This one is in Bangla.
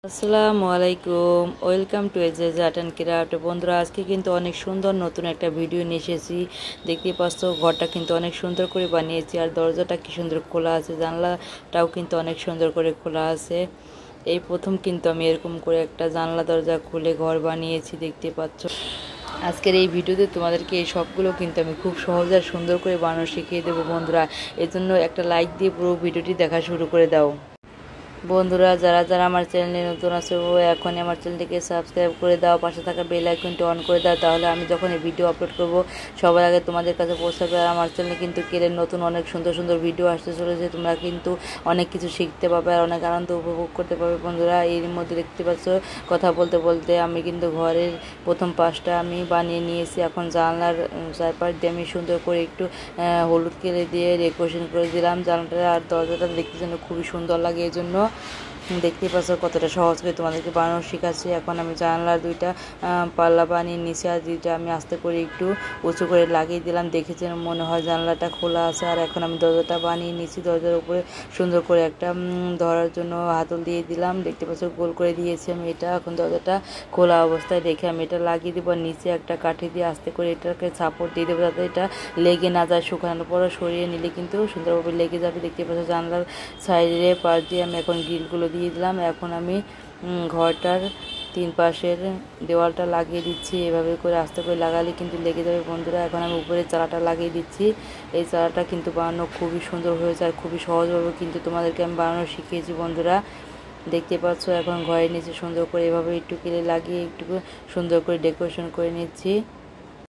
আসসালামু আলাইকুম, welcome to ages art and craft. বন্ধুরা, আজকে কিন্তু অনেক সুন্দর নতুন একটা ভিডিও নিয়ে এসেছি। দেখতেই পাচ্ছ, ঘরটা কিন্তু অনেক সুন্দর করে বানিয়েছি, আর দরজাটা কি সুন্দর খোলা আছে, জানলাটাও কিন্তু অনেক সুন্দর করে খোলা আছে। এই প্রথম কিন্তু আমি এরকম করে একটা জানলা দরজা খুলে ঘর বানিয়েছি, দেখতে পাচ্ছ। আজকের এই ভিডিওতে তোমাদেরকে এই সবগুলো কিন্তু আমি খুব সহজ আর সুন্দর করে বানানো শিখিয়ে দেবো বন্ধুরা। এর জন্য একটা লাইক দিয়ে পুরো ভিডিওটি দেখা শুরু করে দাও। বন্ধুরা, যারা যারা আমার চ্যানেলে নতুন আছে ও এখনই আমার চ্যানেলটিকে সাবস্ক্রাইব করে দাও, পাশে থাকা বেল আইকনটি অন করে দাও, তাহলে আমি যখন এই ভিডিও আপলোড করব সবার আগে তোমাদের কাছে পৌঁছাবে। আর আমার চ্যানেলে কিন্তু নতুন অনেক সুন্দর সুন্দর ভিডিও আসতে চলেছে, তোমরা কিন্তু অনেক কিছু শিখতে পাবে আর অনেক আনন্দ উপভোগ করতে পারবে। বন্ধুরা, এর মধ্যে দেখতে পাচ্ছ, কথা বলতে বলতে আমি কিন্তু ঘরের প্রথম পাশটা আমি বানিয়ে নিয়েছি। এখন জানলার চারপাশ দিয়ে আমি সুন্দর করে একটু হলুদ কেলে দিয়ে ডেকোরেশন করে দিলাম জানলাটা, আর দরজাটা দেখতে যেন খুবই সুন্দর লাগে। এই জন্য দেখতেই পাচ্ছ কতটা সহজ করে তোমাদেরকে বানানো শেখাচ্ছি। এখন আমি জানলার দুইটা পাল্লা বানিয়ে নিচে, আর দুইটা আমি আস্তে করে একটু উঁচু করে লাগিয়ে দিলাম, দেখে যেন মনে হয় জানলাটা খোলা আছে। আর এখন আমি দরজাটা বানিয়ে নিচ্ছি, দরজার উপরে সুন্দর করে একটা ধরার জন্য হাতল দিয়ে দিলাম, দেখতে পাচ্ছ গোল করে দিয়েছি আমি এটা। এখন দরজাটা খোলা অবস্থায় রেখে আমি এটা লাগিয়ে দেবো, নিচে একটা কাঠি দিয়ে আস্তে করে এটাকে সাপোর্ট দিয়ে দেবো, যাতে এটা লেগে না যায়। শুকানোর পরে সরিয়ে নিলে কিন্তু সুন্দরভাবে লেগে যাবে। দেখতে পাচ্ছ জানলার সাইডে পাশ দিয়ে আমি এখন গ্রিলগুলো দিয়ে দিলাম। এখন আমি ঘরটার তিন পাশের দেওয়ালটা লাগিয়ে দিচ্ছি, এভাবে করে আস্তে করে লাগালে কিন্তু লেগে যাবে বন্ধুরা। এখন আমি উপরে চালাটা লাগিয়ে দিচ্ছি। এই চালাটা কিন্তু বানানো খুবই সুন্দর হয়েছে আর খুবই সহজভাবে কিন্তু তোমাদেরকে আমি বানানো শিখিয়েছি বন্ধুরা। দেখতে পাচ্ছ, এখন ঘরের নিচে সুন্দর করে এভাবে একটু কেলে লাগিয়ে একটু সুন্দর করে ডেকোরেশন করে নিচ্ছি।